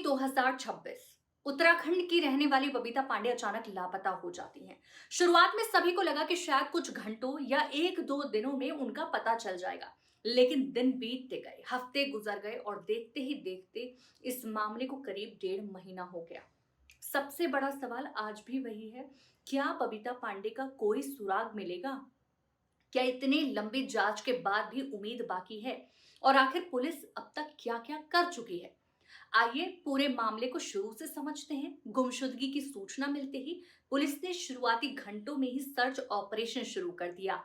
2026 उत्तराखंड की रहने वाली बबीता पांडे अचानक लापता हो जाती हैं। शुरुआत में सभी को लगा कि शायद कुछ घंटों या एक दो दिनों में उनका पता चल जाएगा, लेकिन दिन बीतते गए, हफ्ते गुजर गए और देखते ही देखते इस मामले को करीब 1.5 महीना हो गया। सबसे बड़ा सवाल आज भी वही है, क्या बबीता पांडे का कोई सुराग मिलेगा? क्या इतनी लंबी जांच के बाद भी उम्मीद बाकी है? और आखिर पुलिस अब तक क्या क्या कर चुकी है? आइए पूरे मामले को शुरू से समझते हैं। गुमशुदगी की सूचना मिलते ही पुलिस ने शुरुआती घंटों में ही सर्च ऑपरेशन शुरू कर दिया।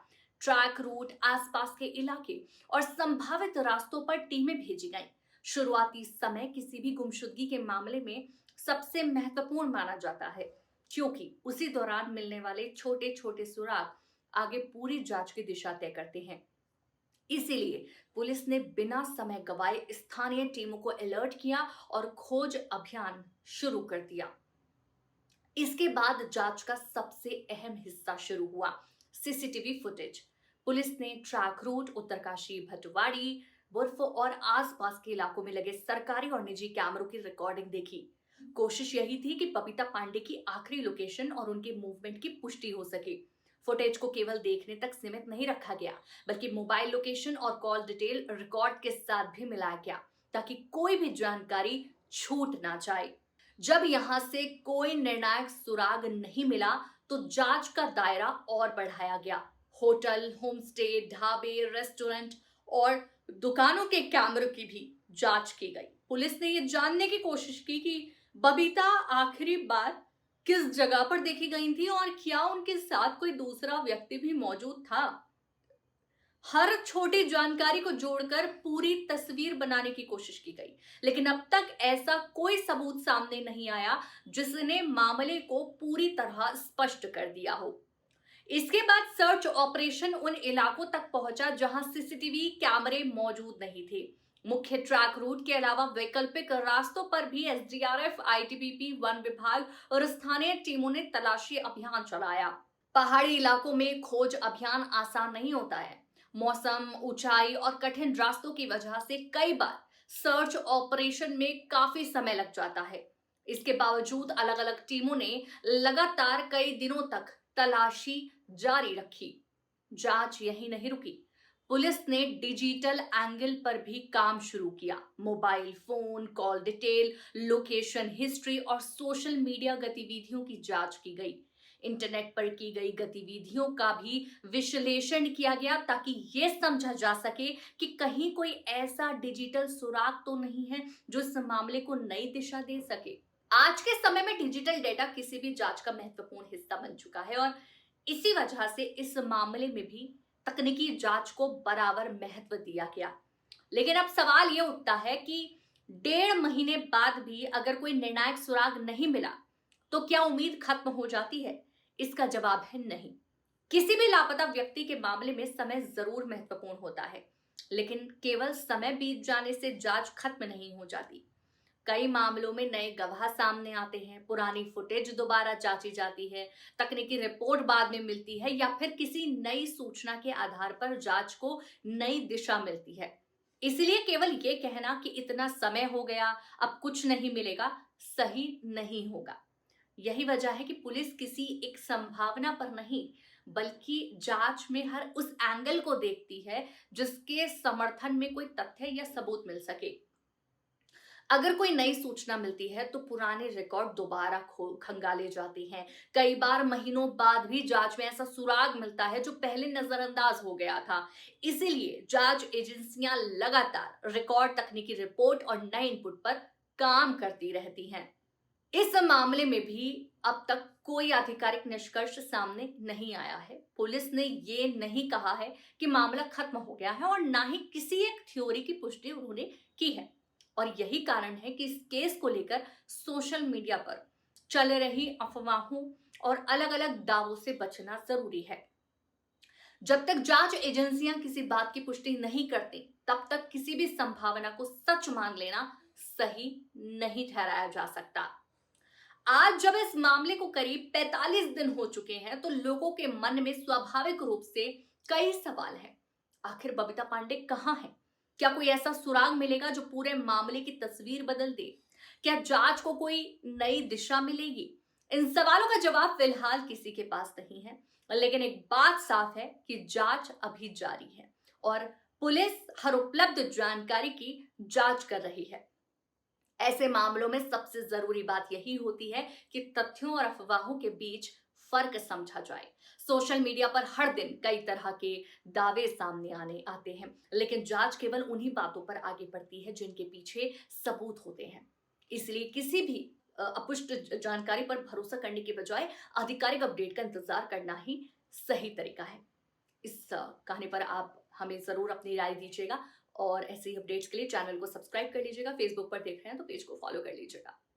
ट्रैक रूट, आसपास के इलाके और संभावित रास्तों पर टीमें भेजी गईं। शुरुआती समय किसी भी गुमशुदगी के मामले में सबसे महत्वपूर्ण माना जाता है, क्योंकि उसी दौरान मिलने वाले छोटे छोटे सुराग आगे पूरी जांच की दिशा तय करते हैं। इसीलिए पुलिस ने बिना समय गवाए स्थानीय टीमों को अलर्ट किया और खोज अभियान शुरू कर दिया। इसके बाद जांच का सबसे अहम हिस्सा शुरू हुआ, सीसीटीवी फुटेज। पुलिस ने ट्रैक रूट, उत्तरकाशी, भटवाड़ी, बुर्फ और आसपास के इलाकों में लगे सरकारी और निजी कैमरों की रिकॉर्डिंग देखी। कोशिश यही थी कि बबीता पांडे की आखिरी लोकेशन और उनके मूवमेंट की पुष्टि हो सके। फुटेज को केवल देखने तक सीमित नहीं रखा गया, बल्कि मोबाइल लोकेशन और कॉल डिटेल रिकॉर्ड के साथ भी मिलाया गया, ताकि कोई भी जानकारी छूट ना जाए। जब यहां से कोई निर्णायक सुराग नहीं मिला, तो जांच का दायरा और बढ़ाया गया। होटल, होमस्टे, ढाबे, रेस्टोरेंट और दुकानों के कैमरों की भी जांच की गई। पुलिस ने यह जानने की कोशिश की कि बबीता आखिरी बार किस जगह पर देखी गई थी और क्या उनके साथ कोई दूसरा व्यक्ति भी मौजूद था। हर छोटी जानकारी को जोड़कर पूरी तस्वीर बनाने की कोशिश की गई, लेकिन अब तक ऐसा कोई सबूत सामने नहीं आया जिसने मामले को पूरी तरह स्पष्ट कर दिया हो। इसके बाद सर्च ऑपरेशन उन इलाकों तक पहुंचा जहां सीसीटीवी कैमरे मौजूद नहीं थे। मुख्य ट्रैक रूट के अलावा वैकल्पिक रास्तों पर भी एसडीआरएफ, आईटीबीपी, वन विभाग और स्थानीय टीमों ने तलाशी अभियान चलाया। पहाड़ी इलाकों में खोज अभियान आसान नहीं होता है। मौसम, ऊंचाई और कठिन रास्तों की वजह से कई बार सर्च ऑपरेशन में काफी समय लग जाता है। इसके बावजूद अलग अलग टीमों ने लगातार कई दिनों तक तलाशी जारी रखी। जांच यही नहीं रुकी। पुलिस ने डिजिटल एंगल पर भी काम शुरू किया। Mobile phone, call detail, location history और सोशल मीडिया गतिविधियों की जांच की गई। इंटरनेट पर की गई गतिविधियों का भी विश्लेषण किया गया, ताकि यह समझा जा सके कि कहीं कोई ऐसा डिजिटल सुराग तो नहीं है जो इस मामले को नई दिशा दे सके। आज के समय में डिजिटल डेटा किसी भी जांच का महत्वपूर्ण हिस्सा बन चुका है और इसी वजह से इस मामले में भी तकनीकी जांच को बराबर महत्व दिया गया। लेकिन अब सवाल यह उठता है कि 1.5 महीने बाद भी अगर कोई निर्णायक सुराग नहीं मिला, तो क्या उम्मीद खत्म हो जाती है? इसका जवाब है नहीं। किसी भी लापता व्यक्ति के मामले में समय जरूर महत्वपूर्ण होता है, लेकिन केवल समय बीत जाने से जांच खत्म नहीं हो जाती। कई मामलों में नए गवाह सामने आते हैं, पुरानी फुटेज दोबारा जांची जाती है, तकनीकी रिपोर्ट बाद में मिलती है या फिर किसी नई सूचना के आधार पर जांच को नई दिशा मिलती है। इसलिए केवल ये कहना कि इतना समय हो गया, अब कुछ नहीं मिलेगा, सही नहीं होगा। यही वजह है कि पुलिस किसी एक संभावना पर नहीं, बल्कि जांच में हर उस एंगल को देखती है जिसके समर्थन में कोई तथ्य या सबूत मिल सके। अगर कोई नई सूचना मिलती है तो पुराने रिकॉर्ड दोबारा खंगाले जाते हैं। कई बार महीनों बाद भी जांच में ऐसा सुराग मिलता है जो पहले नजरअंदाज हो गया था। इसीलिए जांच एजेंसियां लगातार रिकॉर्ड, तकनीकी रिपोर्ट और नए इनपुट पर काम करती रहती हैं। इस मामले में भी अब तक कोई आधिकारिक निष्कर्ष सामने नहीं आया है। पुलिस ने ये नहीं कहा है कि मामला खत्म हो गया है और ना ही किसी एक थ्योरी की पुष्टि उन्होंने की है। और यही कारण है कि इस केस को लेकर सोशल मीडिया पर चल रही अफवाहों और अलग अलग दावों से बचना जरूरी है। जब तक जांच एजेंसियां किसी बात की पुष्टि नहीं करती, तब तक किसी भी संभावना को सच मान लेना सही नहीं ठहराया जा सकता। आज जब इस मामले को करीब 45 दिन हो चुके हैं, तो लोगों के मन में स्वाभाविक रूप से कई सवाल हैं। आखिर बबीता पांडे कहां है? क्या कोई ऐसा सुराग मिलेगा जो पूरे मामले की तस्वीर बदल दे? क्या जांच को कोई नई दिशा मिलेगी? इन सवालों का जवाब फिलहाल किसी के पास नहीं है, लेकिन एक बात साफ है कि जांच अभी जारी है और पुलिस हर उपलब्ध जानकारी की जांच कर रही है। ऐसे मामलों में सबसे जरूरी बात यही होती है कि तथ्यों और अफवाहों के बीच फर्क समझा जाए। सोशल मीडिया पर हर दिन कई तरह के दावे सामने आने आते हैं, लेकिन जांच केवल उन्हीं बातों पर आगे बढ़ती है जिनके पीछे सबूत होते हैं। इसलिए किसी भी अपुष्ट जानकारी पर भरोसा करने के बजाय आधिकारिक अपडेट का इंतजार करना ही सही तरीका है। इस कहानी पर आप हमें ज़रूर अपनी राय दीजिएगा और ऐसे ही अपडेट्स के लिए चैनल को सब्सक्राइब कर लीजिएगा। फेसबुक पर देख रहे हैं तो पेज को फॉलो कर लीजिएगा।